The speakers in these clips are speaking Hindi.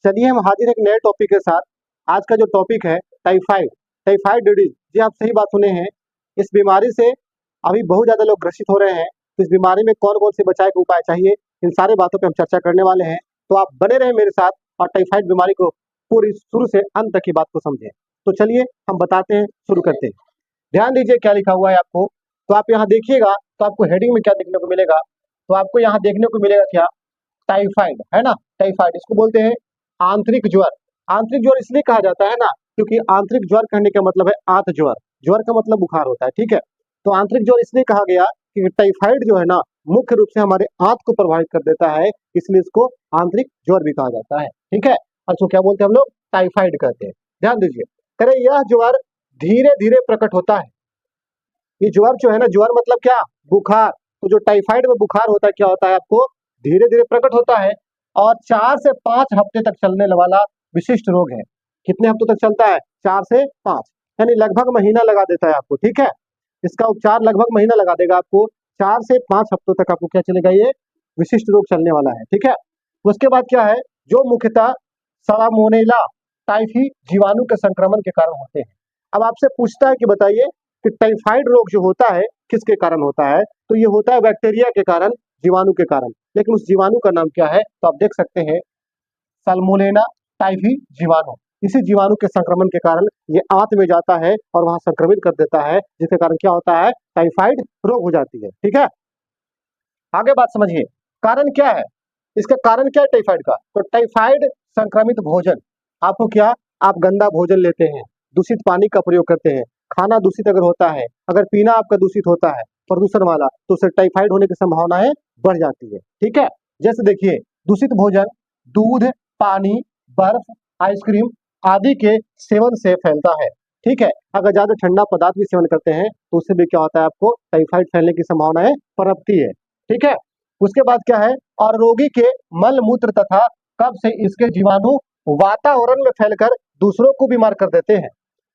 चलिए हम हाजिर हैं एक नए टॉपिक के साथ। आज का जो टॉपिक है टाइफाइड, टाइफाइड डिजीज। जी आप सही बात सुने हैं। इस बीमारी से अभी बहुत ज़्यादा लोग ग्रसित हो रहे हैं। तो इस बीमारी में कौन-कौन से बचाव के उपाय चाहिए, इन सारी बातों पे हम चर्चा करने वाले हैं। तो आप बने रहें मेरे साथ और टाइफाइड बीमारी को पूरी शुरू से अंत तक की बात को समझें। तो चलिए हम बताते हैं, शुरू करते हैं। ध्यान दीजिए क्या लिखा हुआ है आपको। तो आप यहाँ देखिएगा तो आपको हेडिंग में क्या देखने को मिलेगा। तो आपको यहाँ देखने को मिलेगा क्या, टाइफाइड, है ना। टाइफाइड इसको बोलते हैं आंतरिक ज्वर। आंतरिक ज्वर इसलिए कहा जाता है ना, क्योंकि आंतरिक ज्वर कहने का मतलब है आंत ज्वर। ज्वर का मतलब बुखार होता है, ठीक है। तो आंतरिक ज्वर इसलिए कहा गया कि टाइफाइड जो है ना, मुख्य रूप से हमारे आंत को प्रभावित कर देता है, इसलिए इसको आंतरिक ज्वर भी कहा जाता है, ठीक है। और इसको क्या बोलते हैं हम लोग, टाइफाइड कहते हैं। ध्यान दीजिए, करें यह ज्वर धीरे धीरे प्रकट होता है। ये ज्वर जो है ना, ज्वर मतलब क्या, बुखार। तो जो टाइफाइड में बुखार होता है, क्या होता है, आपको धीरे धीरे प्रकट होता है और 4 से 5 हफ्ते तक चलने वाला विशिष्ट रोग है। कितने हफ्तों तक चलता है, 4 से 5, यानी लगभग महीना लगा देता है आपको, ठीक है। इसका उपचार लगभग महीना लगा देगा आपको। 4 से 5 हफ्तों तक आपको क्या चलेगा, ये विशिष्ट रोग चलने वाला है, ठीक है। उसके बाद क्या है, जो मुख्यतः साल्मोनेला टाइफी जीवाणु के संक्रमण के कारण होते हैं। अब आपसे पूछता है कि बताइए कि टाइफाइड रोग जो होता है किसके कारण होता है, तो ये होता है बैक्टीरिया के कारण, जीवाणु के कारण। लेकिन उस जीवाणु का नाम क्या है, तो आप देख सकते हैं साल्मोनेला टाइफी जीवाणु। इसी जीवाणु के संक्रमण के कारण ये आंत में जाता है और वहां संक्रमित कर देता है, जिसके कारण क्या होता है, टाइफाइड रोग हो जाती है, ठीक है। आगे बात समझिए, कारण क्या है, इसका कारण क्या है टाइफाइड का। तो टाइफाइड संक्रमित भोजन। आपको क्या, आप गंदा भोजन लेते हैं, दूषित पानी का प्रयोग करते हैं, खाना दूषित अगर होता है, अगर पीना आपका दूषित होता है प्रदूषण वाला, तो उससे टाइफाइड होने की संभावनाएं बढ़ जाती है, ठीक है। जैसे देखिए, दूषित भोजन दूध, पानी, बर्फ, आइसक्रीम आदि के सेवन से फैलता है, ठीक है। अगर ज्यादा ठंडा पदार्थ भी सेवन करते हैं तो उससे भी क्या होता है, आपको टाइफाइड फैलने की संभावनाएं पनपती है, ठीक है। उसके बाद क्या है, और रोगी के मल मूत्र तथा कब्ज से इसके जीवाणु वातावरण में फैलकर दूसरों को बीमार कर देते हैं।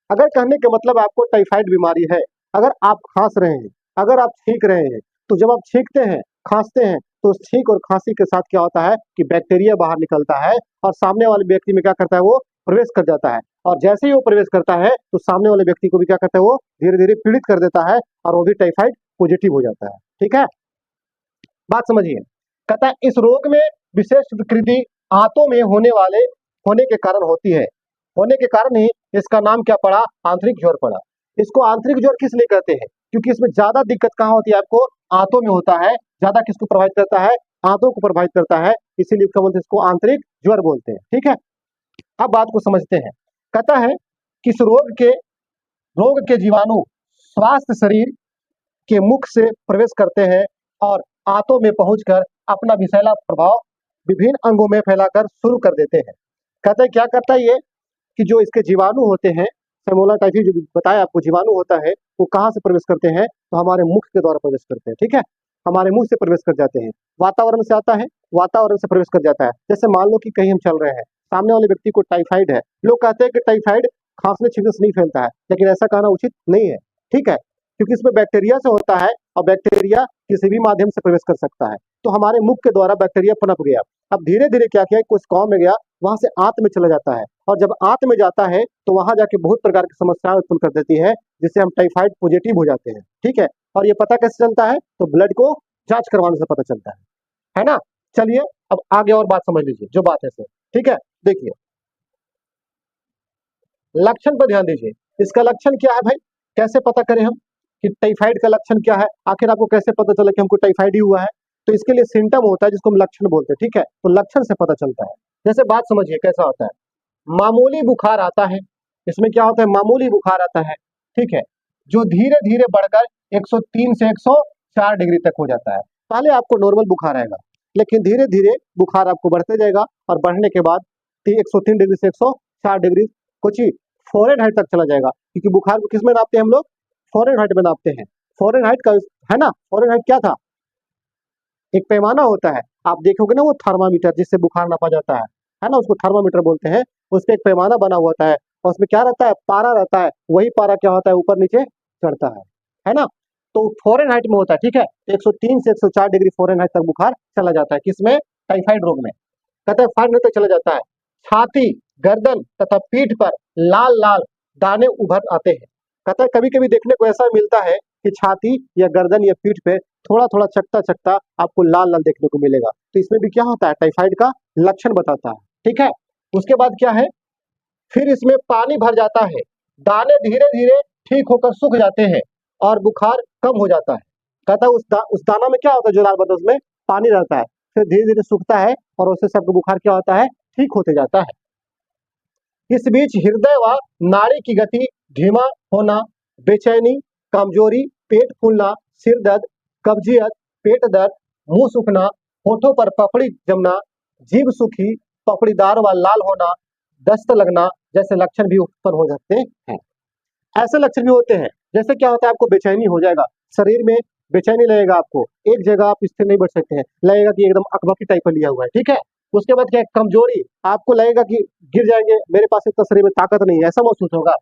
अगर कहने का मतलब आपको टाइफाइड बीमारी है, अगर आप खांस रहे हैं, अगर आप छींक रहे हैं, तो जब आप छींकते हैं, खांसते हैं, तो उस छींक और खांसी के साथ क्या होता है कि बैक्टीरिया बाहर निकलता है और सामने वाले व्यक्ति में क्या करता है, वो प्रवेश कर जाता है। और जैसे ही वो प्रवेश करता है तो सामने वाले व्यक्ति को भी क्या करता है, वो धीरे धीरे पीड़ित कर देता है और वो भी टाइफाइड पॉजिटिव हो जाता है, ठीक है। बात समझिए, कहता है इस रोग में विशेष विकृति आंतों में होने के कारण होती है। होने के कारण ही इसका नाम क्या पड़ा, आंतरिक ज्वर पड़ा। इसको आंतरिक ज्वर किस लिए कहते हैं, क्योंकि इसमें ज्यादा दिक्कत कहाँ होती है, आपको आंतों में होता है। ज्यादा किसको प्रभावित करता है, आंतों को प्रभावित करता है, इसीलिए क्या बोलते हैं, इसको आंतरिक ज्वर बोलते हैं, ठीक है। अब बात को समझते हैं। कहता है कि इस रोग के जीवाणु स्वास्थ्य शरीर के मुख से प्रवेश करते हैं और आंतों में पहुंचकर अपना विषैला प्रभाव विभिन्न अंगों में फैलाकर शुरू कर देते हैं। कहते हैं क्या करता है ये, कि जो इसके जीवाणु होते हैं, सैल्मोनेला टाइफी जो बताया आपको जीवाणु होता है, वो कहाँ से प्रवेश करते हैं, तो हमारे मुख के द्वारा प्रवेश करते हैं, ठीक है। हमारे मुंह से प्रवेश कर जाते हैं, वातावरण से आता है, वातावरण से प्रवेश कर जाता है। जैसे मान लो कि कहीं हम चल रहे हैं, सामने वाले व्यक्ति को टाइफाइड है, लोग कहते हैं कि टाइफाइड खांसने छींकने से नहीं फैलता है, लेकिन ऐसा कहना उचित नहीं है, ठीक है, क्योंकि इसमें बैक्टीरिया से होता है और बैक्टीरिया किसी भी माध्यम से प्रवेश कर सकता है। तो हमारे मुख के द्वारा बैक्टीरिया पनप गया, अब धीरे धीरे क्या किया, कुछ गाँव में गया, वहां से आंत में चला जाता है, और जब आंत में जाता है तो वहां जाके बहुत प्रकार की समस्याएं उत्पन्न कर देती है, जिससे हम टाइफाइड पॉजिटिव हो जाते हैं, ठीक है। और ये पता कैसे चलता है, तो ब्लड को जांच करवाने से पता चलता है ना। चलिए अब आगे और बात समझ लीजिए, जो बात है सर, ठीक है। देखिए लक्षण पर ध्यान दीजिए, इसका लक्षण क्या है भाई, कैसे पता करें हम कि टाइफाइड का लक्षण क्या है, आखिर आपको कैसे पता चला कि हमको टाइफाइड ही हुआ है। तो इसके लिए सिम्टम होता है जिसको हम लक्षण बोलते हैं, ठीक है। तो लक्षण से पता चलता है। जैसे बात समझिए कैसा होता है, मामूली बुखार आता है, इसमें क्या होता है, मामूली बुखार आता है, ठीक है, जो धीरे धीरे बढ़कर 103 से 104 डिग्री तक हो जाता है। पहले आपको नॉर्मल बुखार आएगा, लेकिन धीरे धीरे बुखार आपको बढ़ते जाएगा और बढ़ने के बाद 103 डिग्री से 104 डिग्री कुछ फ़ारेनहाइट तक चला जाएगा, क्योंकि बुखार को किस में नापते हैं हम लोग, फ़ारेनहाइट में नापते हैं। फ़ारेनहाइट का है ना, फ़ारेनहाइट क्या था, एक पैमाना होता है, आप देखोगे ना वो थर्मामीटर जिससे बुखार नापा जाता है ना, उसको थर्मामीटर बोलते हैं। उस पे एक पैमाना बना हुआ होता है और उसमें क्या रहता है, पारा रहता है, वही पारा क्या होता है, ऊपर नीचे चढ़ता है ना। तो फ़ारेनहाइट में होता है, ठीक है। 103 से 104 डिग्री फ़ारेनहाइट तक बुखार चला जाता है, किसमें, टाइफाइड रोग में। कहते हैं फ़ारेनहाइट तक चला जाता है। छाती, गर्दन तथा पीठ पर लाल लाल दाने उभर आते हैं। कहता है कभी कभी देखने को ऐसा मिलता है कि छाती या गर्दन या पीठ पे थोड़ा थोड़ा चकता चकता आपको लाल लाल देखने को मिलेगा। तो इसमें भी क्या होता है, टाइफाइड का लक्षण बताता है। ठीक है, उसके बाद क्या है, फिर इसमें पानी भर जाता है, दाने धीरे धीरे ठीक होकर सूख जाते हैं और बुखार कम हो जाता है। कहता है उस दाना में क्या होता है, जो लाल बता उसमें पानी रहता है, फिर धीरे धीरे सूखता है और उससे सबको बुखार क्या होता है, ठीक होते जाता है। इस बीच हृदय व नाड़ी की गति धीमा होना, बेचैनी, कमजोरी, पेट फूलना, सिर दर्द, कब्जियत, पेट दर्द, मुंह सूखना, होठों पर पपड़ी जमना, जीभ सूखी, पपड़ीदार व लाल होना, दस्त लगना जैसे लक्षण भी उत्पन्न हो सकते हैं। ऐसे लक्षण भी होते हैं, जैसे क्या होता है, आपको बेचैनी हो जाएगा, शरीर में बेचैनी लगेगा, आपको एक जगह आप स्थिर नहीं बैठ सकते हैं, लगेगा कि एकदम अकबकी टाइप का लिया हुआ है। ठीक है, उसके बाद क्या है, कमजोरी, आपको लगेगा कि गिर जाएंगे, मेरे पास इतना शरीर में ताकत नहीं है, ऐसा महसूस होगा।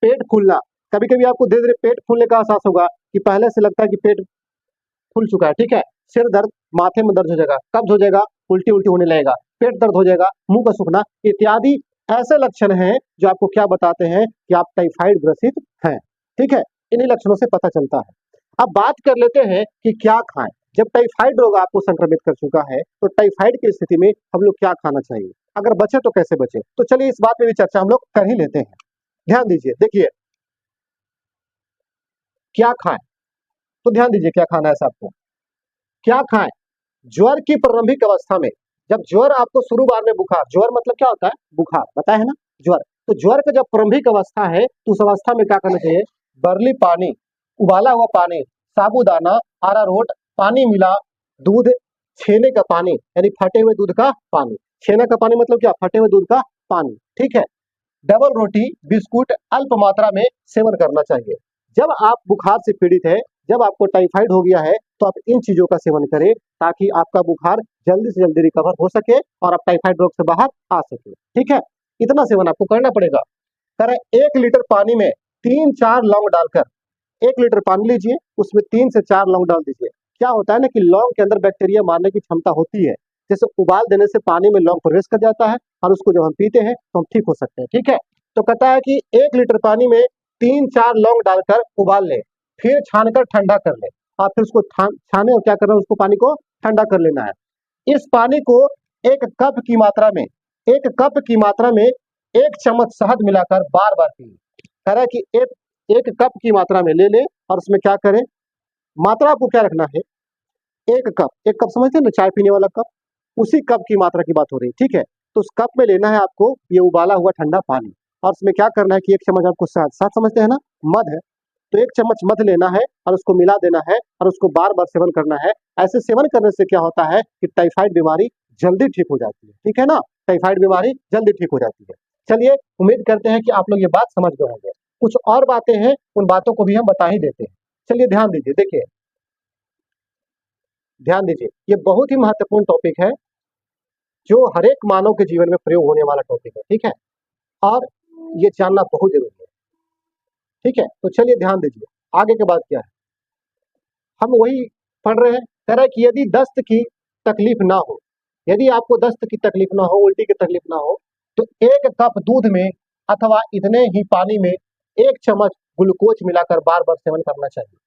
पेट फूलना, कभी कभी आपको धीरे धीरे पेट फूलने का एहसास होगा कि पहले से लगता है कि पेट फूल चुका है। ठीक है, सिर दर्द, माथे में दर्द हो जाएगा, कब्ज हो जाएगा, उल्टी उल्टी होने लगेगा, पेट दर्द हो जाएगा, मुंह का सूखना इत्यादि ऐसे लक्षण हैं जो आपको क्या बताते हैं कि आप टाइफाइड ग्रसित हैं। ठीक है, इन्हीं लक्षणों से पता चलता है। अब बात कर लेते हैं कि क्या खाएं। जब टाइफाइड रोग आपको संक्रमित कर चुका है तो टाइफाइड की स्थिति में हम लोग क्या खाना चाहिए, अगर बचे तो कैसे बचे, तो चलिए इस बात में भी चर्चा हम लोग कर ही लेते हैं। ध्यान दीजिए, देखिए क्या खाएं, तो ध्यान दीजिए क्या खाना है आपको, क्या खाएं। ज्वर की प्रारंभिक अवस्था में, जब ज्वर आपको शुरू बार में बुखार, ज्वर मतलब क्या होता है, बुखार, पता है ना ज्वर, तो ज्वर का जब प्रारंभिक अवस्था है तो उस अवस्था में क्या करना चाहिए, बरली पानी, उबाला हुआ पानी, साबूदाना, अरारोट, पानी मिला दूध, छेने का पानी यानी फटे हुए दूध का पानी, छेना का पानी मतलब क्या, फटे हुए दूध का पानी। ठीक है, डबल रोटी, बिस्कुट अल्प मात्रा में सेवन करना चाहिए। जब आप बुखार से पीड़ित है, जब आपको टाइफाइड हो गया है, तो आप इन चीजों का सेवन करें ताकि आपका बुखार जल्दी से जल्दी रिकवर हो सके और आप टाइफाइड रोग से बाहर आ सके। ठीक है, इतना सेवन आपको करना पड़ेगा। करें, 1 लीटर पानी में 3-4 लौंग डालकर, 1 लीटर पानी लीजिए, उसमें 3 से 4 लौंग डाल दीजिए। क्या होता है ना कि लौंग के अंदर बैक्टीरिया मारने की क्षमता होती है, जैसे उबाल देने से पानी में लौंग प्रवेश कर जाता है और उसको जब हम पीते हैं तो हम ठीक हो सकते हैं। ठीक है, तो कहता है कि 1 लीटर पानी में 3-4 लौंग डालकर उबाल लें, फिर छानकर ठंडा कर लें और फिर उसको छाने और क्या करना है, उसको पानी को ठंडा कर लेना है। इस पानी को 1 कप की मात्रा में, 1 कप की मात्रा में 1 चम्मच शहद मिलाकर बार बार पिए। कह रहा है कि एक कप की मात्रा में ले लें और उसमें क्या करें, मात्रा आपको क्या रखना है, 1 कप, 1 कप समझते हैं ना, चाय पीने वाला कप, उसी कप की मात्रा की बात हो रही है। ठीक है, तो उस कप में लेना है आपको ये उबाला हुआ ठंडा पानी और उसमें क्या करना है कि 1 चम्मच आपको शहद, शहद समझते हैं ना, मध है, तो 1 चम्मच मध लेना है और उसको मिला देना है और उसको बार बार सेवन करना है। ऐसे सेवन करने से क्या होता है कि टाइफाइड बीमारी जल्दी ठीक हो जाती है। ठीक है ना, टाइफाइड बीमारी जल्दी ठीक हो जाती है। चलिए, उम्मीद करते हैं कि आप लोग ये बात समझ गए होंगे। कुछ और बातें हैं, उन बातों को भी हम बता ही देते हैं। चलिए ध्यान दीजिए, देखिए ध्यान दीजिए, ये बहुत ही महत्वपूर्ण टॉपिक है जो हर एक मानव के जीवन में प्रयोग होने वाला टॉपिक है। ठीक है, और ये जानना बहुत जरूरी है। ठीक है, तो चलिए ध्यान दीजिए, आगे के बाद क्या है, हम वही पढ़ रहे हैं। कह रहा है कि यदि दस्त की तकलीफ ना हो, यदि आपको दस्त की तकलीफ ना हो, उल्टी की तकलीफ ना हो, तो 1 कप दूध में अथवा इतने ही पानी में 1 चम्मच ग्लूकोज मिलाकर बार बार सेवन करना चाहिए।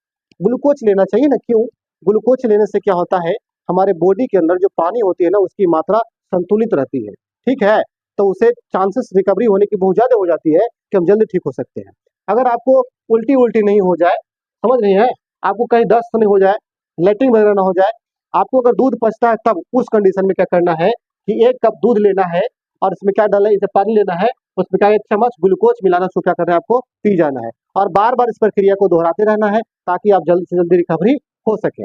ग्लूकोज लेना चाहिए ना, क्यों, ग्लूकोज लेने से क्या होता है, हमारे बॉडी के अंदर जो पानी होती है ना, उसकी मात्रा संतुलित रहती है। ठीक है, तो उसे चांसेस रिकवरी होने की बहुत ज्यादा हो जाती है कि हम जल्दी ठीक हो सकते हैं। अगर आपको उल्टी उल्टी नहीं हो जाए, समझ रही है, आपको कहीं दस्त नहीं हो जाए, लेटरिन वगैरह ना हो जाए, आपको अगर दूध पचता है, तब उस कंडीशन में क्या करना है कि 1 कप दूध लेना है और इसमें क्या डालना है, इसे पानी लेना है, उसमें क्या 1 चम्मच ग्लूकोज मिलाना, उसको क्या करना है, आपको पी जाना है और बार बार इस प्रक्रिया को दोहराते रहना है ताकि आप जल्दी से जल्दी रिकवरी हो सके।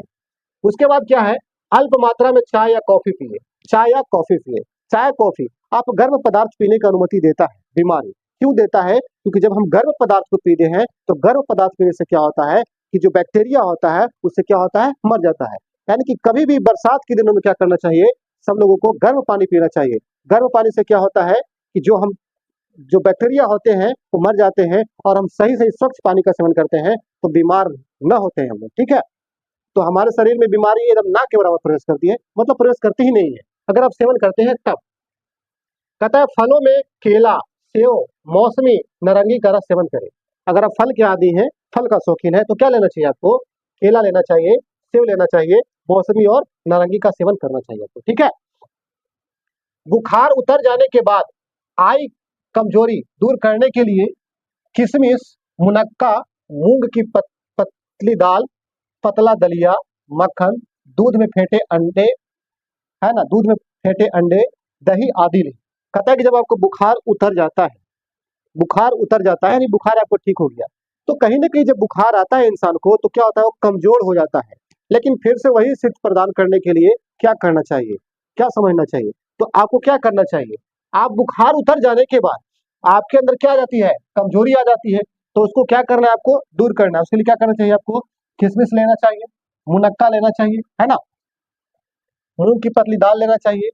उसके बाद क्या है, अल्प मात्रा में चाय या कॉफी पिए, चाय या कॉफी पिए। चाय कॉफी आप गर्म पदार्थ पीने की अनुमति देता है बीमारी, क्यों देता है, क्योंकि जब हम गर्म पदार्थ को पीते हैं तो गर्म पदार्थ पीने से क्या होता है कि जो बैक्टीरिया होता है उससे क्या होता है, मर जाता है। यानी कि कभी भी बरसात के दिनों में क्या करना चाहिए, सब लोगों को गर्म पानी पीना चाहिए। गर्म पानी से क्या होता है कि जो बैक्टीरिया होते हैं वो मर जाते हैं और हम सही सही स्वच्छ पानी का सेवन करते हैं तो बीमार न होते हैं हम लोग। ठीक है, तो हमारे शरीर में बीमारी एकदम ना के बराबर प्रवेश करती है, मतलब प्रवेश करती ही नहीं है, अगर आप सेवन करते हैं तब। कहता है फलों में केला, सेव, मौसमी, नारंगी का रस सेवन करें। अगर आप फल के आदी हैं, फल का शौकीन है, तो क्या लेना चाहिए आपको? केला लेना चाहिए, सेव लेना चाहिए, मौसमी और नारंगी का सेवन करना चाहिए आपको। ठीक है। बुखार उतर जाने के बाद आई कमजोरी दूर करने के लिए किशमिश, मुनक्का, मूंग की पतली दाल, पतला दलिया, मक्खन, दूध में फेंटे अंडे, है ना, दूध में फेंटे अंडे, दही आदि लें। कहता है कि जब आपको बुखार उतर जाता है, बुखार उतर जाता है यानी बुखार आपको ठीक हो गया, तो कहीं ना कहीं जब बुखार आता है इंसान को तो क्या होता है, वो कमजोर हो जाता है। लेकिन फिर से वही स्थिति प्रदान करने के लिए क्या करना चाहिए, क्या समझना चाहिए? तो आपको क्या करना चाहिए, आप बुखार उतर जाने के बाद आपके अंदर क्या आ जाती है, कमजोरी आ जाती है, तो उसको क्या करना है, आपको दूर करना है। उसके लिए क्या करना चाहिए आपको? किशमिश लेना चाहिए, मुनक्का लेना चाहिए, है ना, मूंग की पतली दाल लेना चाहिए,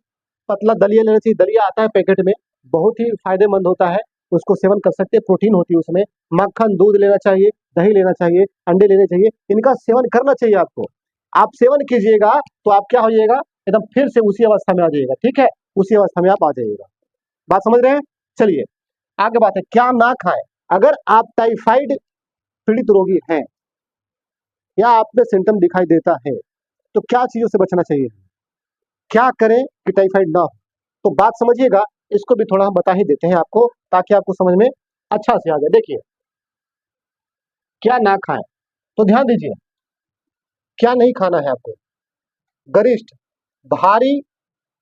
पतला दलिया लेना चाहिए। दलिया आता है पैकेट में, बहुत ही फायदेमंद होता है, उसको सेवन कर सकते हैं, प्रोटीन होती है उसमें। मक्खन, दूध लेना चाहिए, दही लेना चाहिए, अंडे लेने चाहिए, इनका सेवन करना चाहिए आपको। आप सेवन कीजिएगा तो आप क्या हो जाएगा, एकदम फिर से उसी अवस्था में आ जाइएगा। ठीक है, उसी अवस्था में आप आ जाइएगा। बात समझ रहे हैं? चलिए आगे बात है, क्या ना खाएं। अगर आप टाइफाइड पीड़ित रोगी हैं या आप में सिम्टम दिखाई देता है, तो क्या चीजों से बचना चाहिए, क्या करें कि टाइफाइड ना हो? तो बात समझिएगा, इसको भी थोड़ा हम बता ही देते हैं आपको, ताकि आपको समझ में अच्छा से आ जाए। देखिए, क्या ना खाएं, तो ध्यान दीजिए, क्या नहीं खाना है आपको? गरिष्ठ, भारी,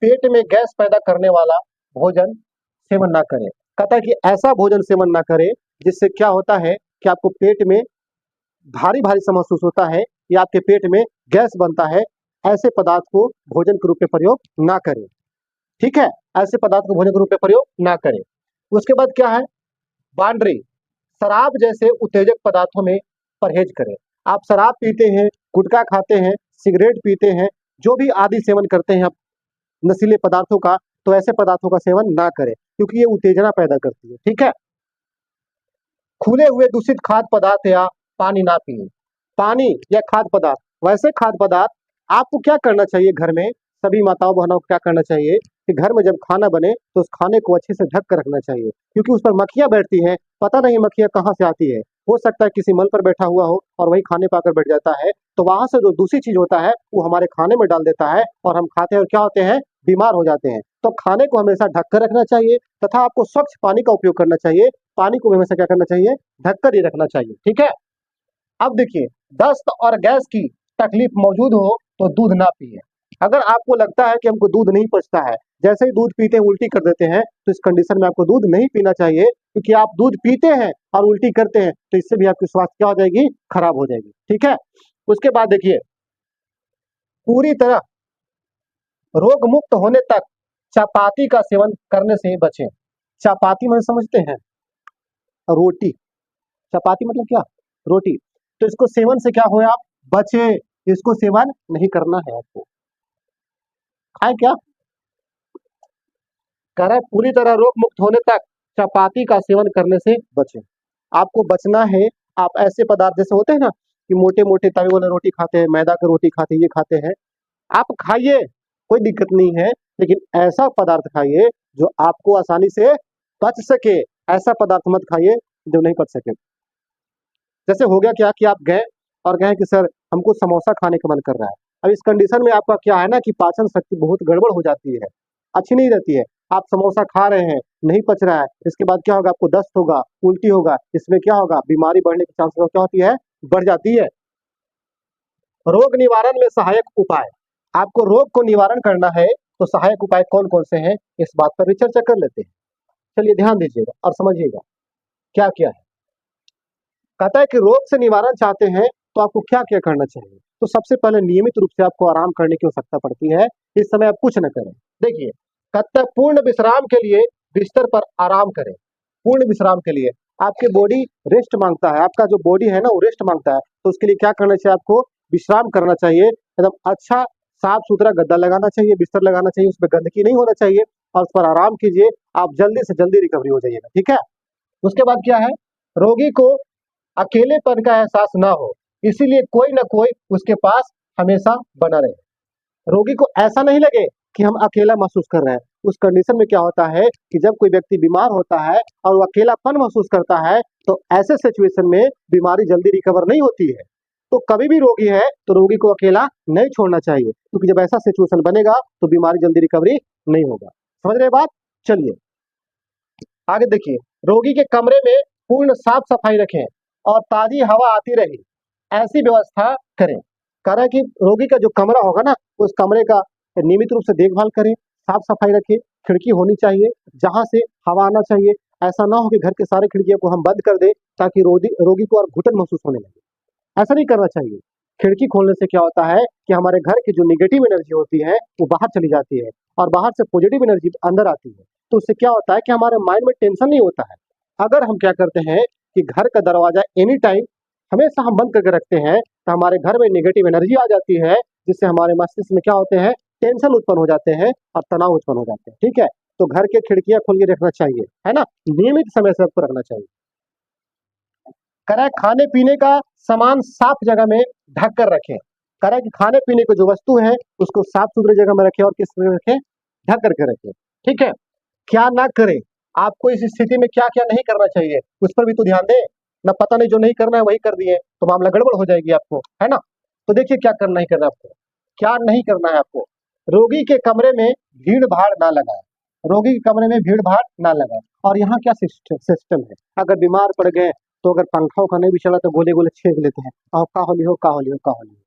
पेट में गैस पैदा करने वाला भोजन सेवन ना करें। कहता है कि ऐसा भोजन सेवन ना करें जिससे क्या होता है कि आपको पेट में भारी भारी सा महसूस होता है या आपके पेट में गैस बनता है। ऐसे पदार्थ को भोजन के रूप में प्रयोग ना करें। ठीक है, ऐसे पदार्थ को भोजन के रूप में प्रयोग ना करें। उसके बाद क्या है, बांड्री, शराब जैसे उत्तेजक पदार्थों में परहेज करें। आप शराब पीते हैं, गुटखा खाते हैं, सिगरेट पीते हैं, जो भी आदि सेवन करते हैं आप नशीले पदार्थों का, तो ऐसे पदार्थों का सेवन ना करें, क्योंकि ये उत्तेजना पैदा करती है। ठीक है। खुले हुए दूषित खाद्य पदार्थ या पानी ना पिए। पानी या खाद्य पदार्थ, वैसे खाद्य पदार्थ आपको क्या करना चाहिए, घर में सभी माताओं बहनों को क्या करना चाहिए कि घर में जब खाना बने तो उस खाने को अच्छे से ढक कर रखना चाहिए, क्योंकि उस पर मक्खियां बैठती हैं। पता नहीं मक्खियां कहाँ से आती है, हो सकता है किसी मल पर बैठा हुआ हो और वही खाने पर आकर बैठ जाता है, तो वहां से जो दूसरी चीज होता है वो हमारे खाने में डाल देता है और हम खाते हैं और क्या होते हैं, बीमार हो जाते हैं। तो खाने को हमेशा ढक कर रखना चाहिए तथा आपको स्वच्छ पानी का उपयोग करना चाहिए। पानी को हमेशा क्या करना चाहिए, ढककर ही रखना चाहिए। ठीक है। अब देखिए, दस्त और गैस की तकलीफ मौजूद हो तो दूध ना पिए। अगर आपको लगता है कि हमको दूध नहीं पचता है, जैसे ही दूध पीते हैं उल्टी कर देते हैं, तो इस कंडीशन में आपको दूध नहीं पीना चाहिए, क्योंकि आप दूध पीते हैं और उल्टी करते हैं तो इससे भी आपकी स्वास्थ्य क्या हो जाएगी, खराब हो जाएगी। ठीक है। उसके बाद देखिए, पूरी तरह रोग मुक्त होने तक चपाती का सेवन करने से बचें। चपाती में समझते हैं, रोटी, चपाती मतलब क्या, रोटी। तो इसको सेवन से क्या हो, आप बचे, इसको सेवन नहीं करना है आपको। खाए क्या, कह रहा है पूरी तरह रोग मुक्त होने तक चपाती का सेवन करने से बचें। आपको बचना है। आप ऐसे पदार्थ जैसे होते हैं ना कि मोटे मोटे तवे वाले रोटी खाते हैं, मैदा की रोटी खाते हैं, ये खाते हैं, आप खाइए, कोई दिक्कत नहीं है, लेकिन ऐसा पदार्थ खाइए जो आपको आसानी से पच सके। ऐसा पदार्थ मत खाइए जो नहीं पच सके। जैसे हो गया क्या कि आप गए और कहें कि सर हमको समोसा खाने का मन कर रहा है। अब इस कंडीशन में आपका क्या है ना कि पाचन शक्ति बहुत गड़बड़ हो जाती है, अच्छी नहीं रहती है। आप समोसा खा रहे हैं, नहीं पच रहा है, इसके बाद क्या होगा, आपको दस्त होगा, उल्टी होगा, इसमें क्या होगा, बीमारी बढ़ने की चांसेस क्या होती है, बढ़ जाती है। रोग निवारण में सहायक उपाय, आपको रोग को निवारण करना है तो सहायक उपाय कौन कौन से हैं, इस बात पर भी चर्चा कर लेते हैं। चलिए ध्यान दीजिएगा और समझिएगा क्या क्या है। कहता है कि रोग से निवारण चाहते हैं तो आपको क्या क्या करना चाहिए। तो सबसे पहले नियमित रूप से आपको आराम करने की आवश्यकता पड़ती है। इस समय आप कुछ न करें। देखिए, कहता है पूर्ण विश्राम के लिए बिस्तर पर आराम करें। पूर्ण विश्राम के लिए आपके बॉडी रेस्ट मांगता है, आपका जो बॉडी है ना वो रेस्ट मांगता है, तो उसके लिए क्या करना चाहिए, आपको विश्राम करना चाहिए। एकदम अच्छा साफ सुथरा गद्दा लगाना चाहिए, बिस्तर लगाना चाहिए, उसमें गंदगी नहीं होना चाहिए और उस पर आराम कीजिए। आप जल्दी से जल्दी रिकवरी हो जाइएगा। ठीक है। उसके बाद क्या है, रोगी को अकेलेपन का एहसास ना हो, इसीलिए कोई ना कोई उसके पास हमेशा बना रहे। रोगी को ऐसा नहीं लगे कि हम अकेला महसूस कर रहे हैं, उस कंडीशन में क्या होता है कि जब कोई व्यक्ति बीमार होता है और वो अकेलापन महसूस करता है, तो ऐसे सिचुएशन में बीमारी जल्दी रिकवर नहीं होती है। तो कभी भी रोगी है तो रोगी को अकेला नहीं छोड़ना चाहिए, क्योंकि जब ऐसा सिचुएशन बनेगा तो बीमारी जल्दी रिकवरी नहीं होगा। समझ रहे बात? चलिए आगे देखिए, रोगी के कमरे में पूर्ण साफ सफाई रखें और ताजी हवा आती रहे, ऐसी व्यवस्था करें। कह रहा है कि रोगी का जो कमरा होगा ना, उस कमरे का नियमित रूप से देखभाल करें, साफ सफाई रखें, खिड़की होनी चाहिए जहां से हवा आना चाहिए। ऐसा ना हो कि घर के सारे खिड़कियों को हम बंद कर दें ताकि रोगी को और घुटन महसूस होने लगे। ऐसा नहीं करना चाहिए। खिड़की खोलने से क्या होता है कि हमारे घर की जो निगेटिव एनर्जी होती है वो बाहर चली जाती है और बाहर से पॉजिटिव एनर्जी अंदर आती है। तो उससे क्या होता है कि हमारे माइंड में टेंशन नहीं होता है। अगर हम क्या करते हैं कि घर का दरवाजा एनी टाइम हमेशा हम बंद करके रखते हैं, तो हमारे घर में नेगेटिव एनर्जी आ जाती है, जिससे हमारे मस्तिष्क में क्या होते हैं, टेंशन उत्पन्न हो जाते हैं और तनाव उत्पन्न हो जाते हैं। ठीक है, तो घर के खिड़कियां खोल के रखना चाहिए, है ना, नियमित समय से आपको रखना चाहिए। करें खाने पीने का सामान साफ जगह में ढक कर रखें। करें कि खाने पीने की जो वस्तु है उसको साफ सुथरी जगह में रखें और किस तरह रखें, ढक करके रखें। ठीक है, क्या ना करें, आपको इस स्थिति में क्या क्या नहीं करना चाहिए उस पर भी तो ध्यान दें ना। पता नहीं जो नहीं करना है वही कर दिए तो मामला गड़बड़ हो जाएगी आपको, है ना। तो देखिए क्या करना ही करना आपको, क्या नहीं करना है आपको। रोगी के कमरे में भीड़ भाड़ ना लगाए, रोगी के कमरे में भीड़ भाड़ ना लगाए। और यहाँ क्या सिस्टम है, अगर बीमार पड़ गए तो अगर पंखा उखा नहीं भी चला तो गोले गोले छेक लेते हैं, और का होली हो का होली हो का होली हो,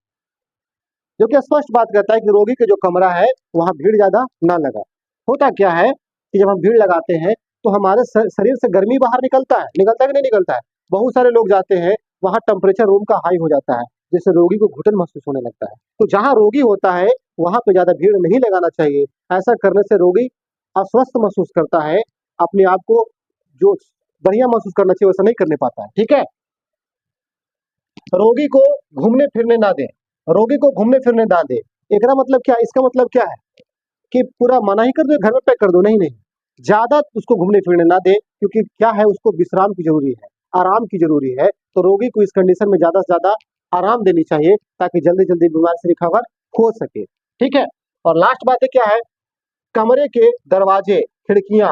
जो कि स्पष्ट बात करता है कि रोगी के जो कमरा है वहां भीड़ ज्यादा ना लगाए। होता क्या है कि जब हम भीड़ लगाते हैं तो हमारे शरीर से गर्मी बाहर निकलता है कि नहीं निकलता है। बहुत सारे लोग जाते हैं, वहां टेम्परेचर रूम का हाई हो जाता है, जिससे रोगी को घुटन महसूस होने लगता है। तो जहां रोगी होता है वहां पे ज्यादा भीड़ नहीं लगाना चाहिए। ऐसा करने से रोगी अस्वस्थ महसूस करता है, अपने आप को जो बढ़िया महसूस करना चाहिए वैसा नहीं करने पाता है। ठीक है, रोगी को घूमने फिरने ना दें, रोगी को घूमने फिरने ना दें। एकरा मतलब क्या, इसका मतलब क्या है कि पूरा मना ही कर दो, घर में पैक कर दो, नहीं नहीं, ज्यादा उसको घूमने फिरने ना दे, क्योंकि क्या है उसको विश्राम की जरूरी है, आराम की जरूरी है। तो रोगी को इस कंडीशन में ज्यादा से ज्यादा आराम देनी चाहिए ताकि जल्दी जल्दी बीमारी से रिकवर हो सके। ठीक है, और लास्ट बात है क्या है, कमरे के दरवाजे खिड़कियां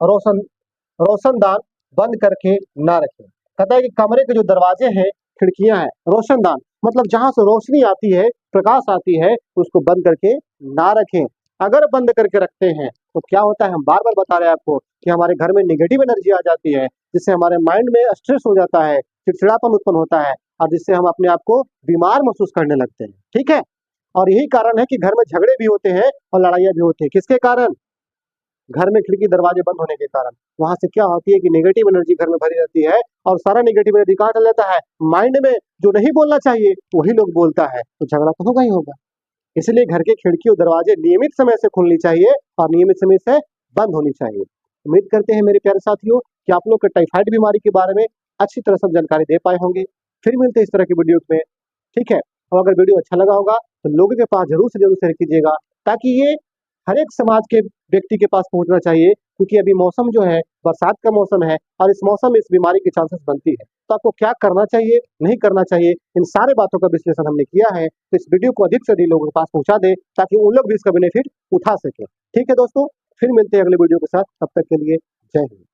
रोशन रोशनदान बंद करके ना रखें। कहता है कि कमरे के जो दरवाजे हैं खिड़कियां हैं, रोशनदान मतलब जहां से रोशनी आती है, प्रकाश आती है, उसको बंद करके ना रखें। अगर बंद करके रखते हैं तो क्या होता है, हम बार बार बता रहे हैं आपको कि हमारे घर में नेगेटिव एनर्जी आ जाती है, जिससे हमारे माइंड में स्ट्रेस हो जाता है, चिड़चिड़ापन उत्पन्न होता है, और जिससे हम अपने आप को बीमार महसूस करने लगते हैं। ठीक है, और यही कारण है कि घर में झगड़े भी होते हैं और लड़ाइयां भी होती है। किसके कारण? घर में खिड़की दरवाजे बंद होने के कारण। वहां से क्या होती है कि नेगेटिव एनर्जी घर में भरी रहती है, और सारा नेगेटिव एनर्जी कहाँ चल जाता है, माइंड में। जो नहीं बोलना चाहिए वही लोग बोलता है, तो झगड़ा तो होगा ही होगा। इसलिए घर के खिड़की और दरवाजे नियमित समय से खुलनी चाहिए और नियमित समय से बंद होनी चाहिए। उम्मीद करते हैं मेरे प्यारे साथियों कि आप लोग को टाइफाइड बीमारी के बारे में अच्छी तरह सब जानकारी दे पाए होंगे। फिर मिलते हैं इस तरह की वीडियो में। ठीक है, और अगर वीडियो अच्छा लगा होगा तो लोगों के पास जरूर से शेयर कीजिएगा, ताकि ये हर एक समाज के व्यक्ति के पास पहुंचना चाहिए, क्योंकि अभी मौसम जो है बरसात का मौसम है और इस मौसम में इस बीमारी की चांसेस बनती है। तो आपको क्या करना चाहिए, नहीं करना चाहिए, इन सारे बातों का विश्लेषण हमने किया है। तो इस वीडियो को अधिक से अधिक लोगों के पास पहुंचा दें ताकि वो लोग भी इसका बेनिफिट उठा सके। ठीक है दोस्तों, फिर मिलते हैं अगले वीडियो के साथ, तब तक के लिए जय हिंद।